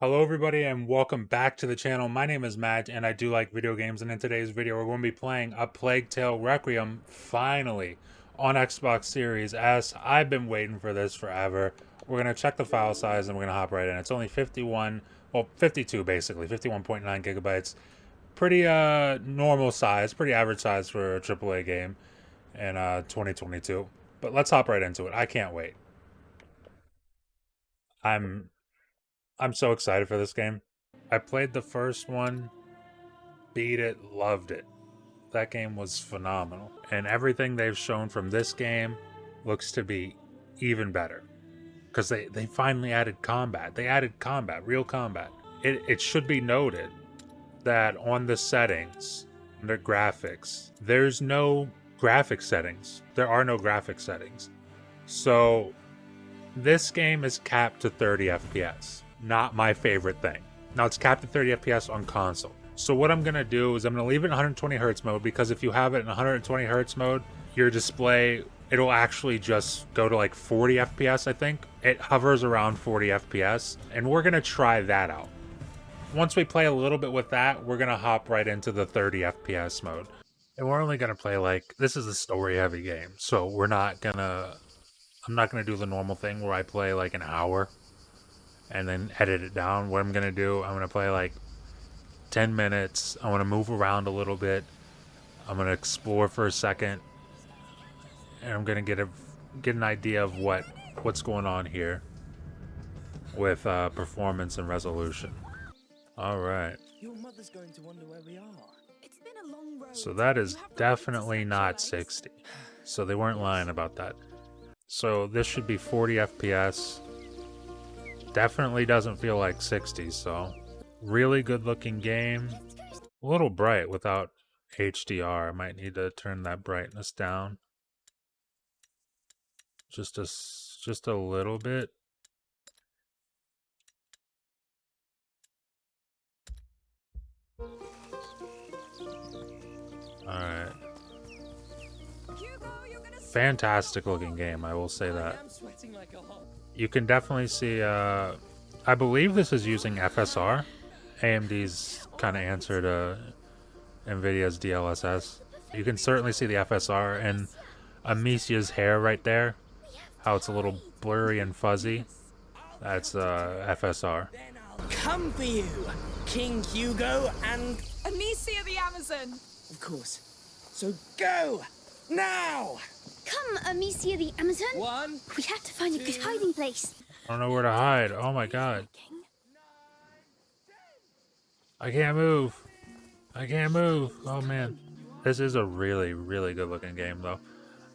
Hello everybody and welcome back to the channel. My name is Matt and I do like video games, and in today's video we're going to be playing A Plague Tale Requiem finally on Xbox Series S. I've been waiting for this forever. We're going to check the file size and we're going to hop right in. It's only 52 basically, 51.9 gigabytes. Pretty normal size, pretty average size for a AAA game in 2022. But let's hop right into it. I can't wait. I'm I'm so excited for this game. I played the first one, beat it, loved it. That game was phenomenal. And everything they've shown from this game looks to be even better. Because they finally added combat. They added combat, real combat. It should be noted that on the settings, under graphics, there's no graphic settings. There are no graphic settings. So this game is capped to 30 FPS. Not my favorite thing. Now it's capped at 30 FPS on console. So what I'm gonna do is I'm gonna leave it in 120 hertz mode, because if you have it in 120 hertz mode, your display, it'll actually just go to like 40 FPS, I think. It hovers around 40 FPS, and we're gonna try that out. Once we play a little bit with that, we're gonna hop right into the 30 FPS mode. And we're only gonna play like, this is a story heavy game, so I'm not gonna do the normal thing where I play like an hour and then edit it down. What I'm gonna do, I'm gonna play like 10 minutes. I want to move around a little bit. I'm gonna explore for a second, and I'm gonna get an idea of what's going on here with performance and resolution. All right. Your mother's going to wonder where we are. It's been a long road. So that is definitely not 60. So they weren't lying about that. So this should be 40 FPS. Definitely doesn't feel like 60, so really good looking game. A little bright without HDR. I might need to turn that brightness down. Just a little bit. Alright. Fantastic looking game, I will say that. You can definitely see, I believe this is using FSR. AMD's kind of answer to NVIDIA's DLSS. You can certainly see the FSR, and Amicia's hair right there, how it's a little blurry and fuzzy. That's FSR. Come for you, King Hugo and... Amicia the Amazon! Of course. So go! Now! Come, Amicia the Amazon. One. We have to find a good hiding place. I don't know where to hide. Oh my god. I can't move. I can't move. Oh man. This is a really, really good looking game though.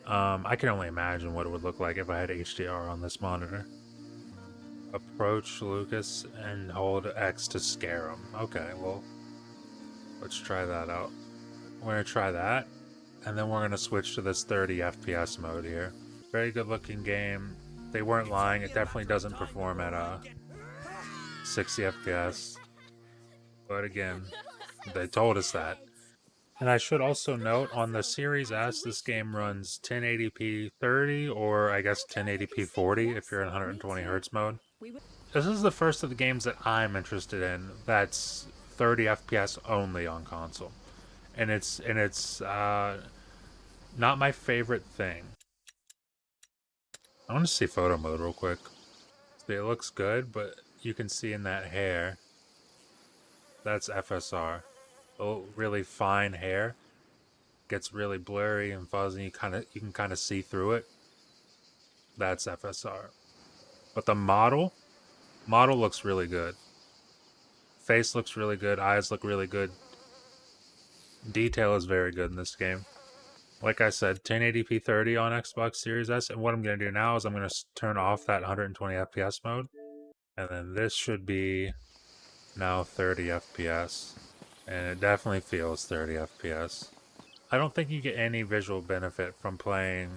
I can only imagine what it would look like if I had HDR on this monitor. Approach Lucas and hold X to scare him. Okay, well, let's try that out. We're gonna try that, and then we're gonna switch to this 30 FPS mode here. Very good looking game. They weren't lying, it definitely doesn't perform at 60 FPS. But again, they told us that. And I should also note, on the Series S, this game runs 1080p 30, or I guess 1080p 40 if you're in 120 hertz mode. This is the first of the games that I'm interested in that's 30 FPS only on console. And it's not my favorite thing. I want to see photo mode real quick. See, it looks good, but you can see in that hair, that's FSR. Oh, really fine hair gets really blurry and fuzzy. You can kind of see through it. That's FSR. But the model looks really good. Face looks really good. Eyes look really good. Detail is very good in this game. Like I said, 1080p 30 on Xbox Series S. And what I'm going to do now is I'm going to turn off that 120 FPS mode. And then this should be now 30 FPS. And it definitely feels 30 FPS. I don't think you get any visual benefit from playing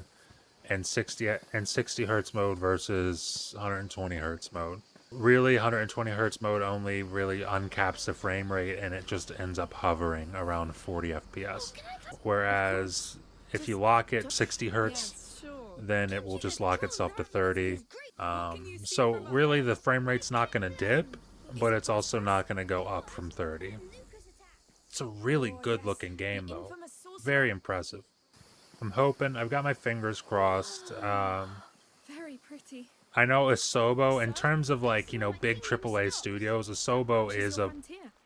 in 60 hertz mode versus 120 hertz mode. Really, 120 hertz mode only really uncaps the frame rate, and it just ends up hovering around 40 FPS. Whereas if you lock it 60 hertz, then it will just lock itself to 30. So really the frame rate's not going to dip, but it's also not going to go up from 30. It's a really good looking game though. Very impressive. I'm hoping, I've got my fingers crossed. Very pretty. I know Asobo, in terms of like, you know, big AAA studios, Asobo is a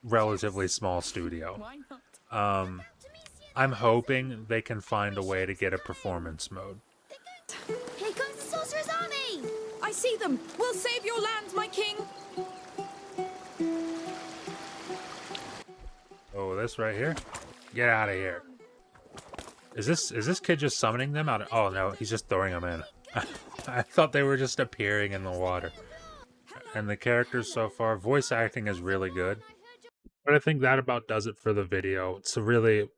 relatively small studio. Why not? I'm hoping they can find a way to get a performance mode. Here comes the sorcerer's army! I see them. We'll save your land, my king. Oh, this right here? Get out of here. Is this kid just summoning them out of... Oh no, he's just throwing them in. I thought they were just appearing in the water. And the characters so far, voice acting is really good. But I think that about does it for the video. It's a really,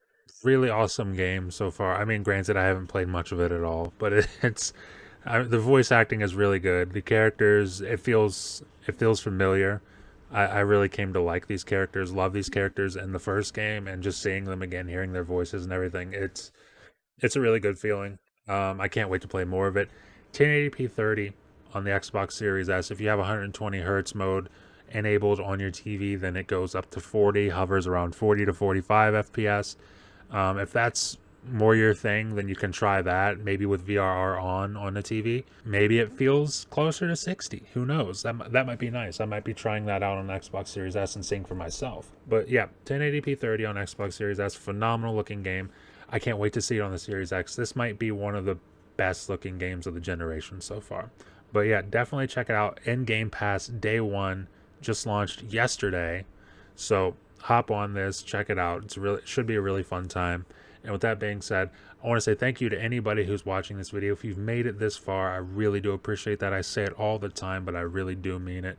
really awesome game so far. I mean, granted, I haven't played much of it at all, but the voice acting is really good. The characters, it feels familiar. I really came to like these characters, love these characters in the first game, and just seeing them again, hearing their voices and everything, it's a really good feeling. I can't wait to play more of it. 1080p 30 on the Xbox Series S. If you have 120 hertz mode enabled on your TV, then it goes up to 40, hovers around 40 to 45 FPS. If that's more your thing, then you can try that, maybe with VRR on the TV. Maybe it feels closer to 60. Who knows? That might be nice. I might be trying that out on Xbox Series S and seeing for myself. But yeah, 1080p 30 on Xbox Series S. Phenomenal looking game. I can't wait to see it on the Series X. This might be one of the best looking games of the generation so far. But yeah, definitely check it out. In Game Pass day one, just launched yesterday. So hop on this, check it out. It should be a really fun time. And with that being said, I want to say thank you to anybody who's watching this video. If you've made it this far, I really do appreciate that. I say it all the time, but I really do mean it.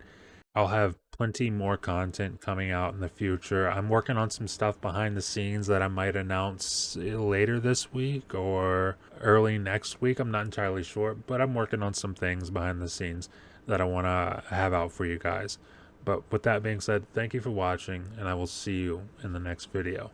I'll have plenty more content coming out in the future. I'm working on some stuff behind the scenes that I might announce later this week or early next week. I'm not entirely sure, but I'm working on some things behind the scenes that I want to have out for you guys. But with that being said, thank you for watching, and I will see you in the next video.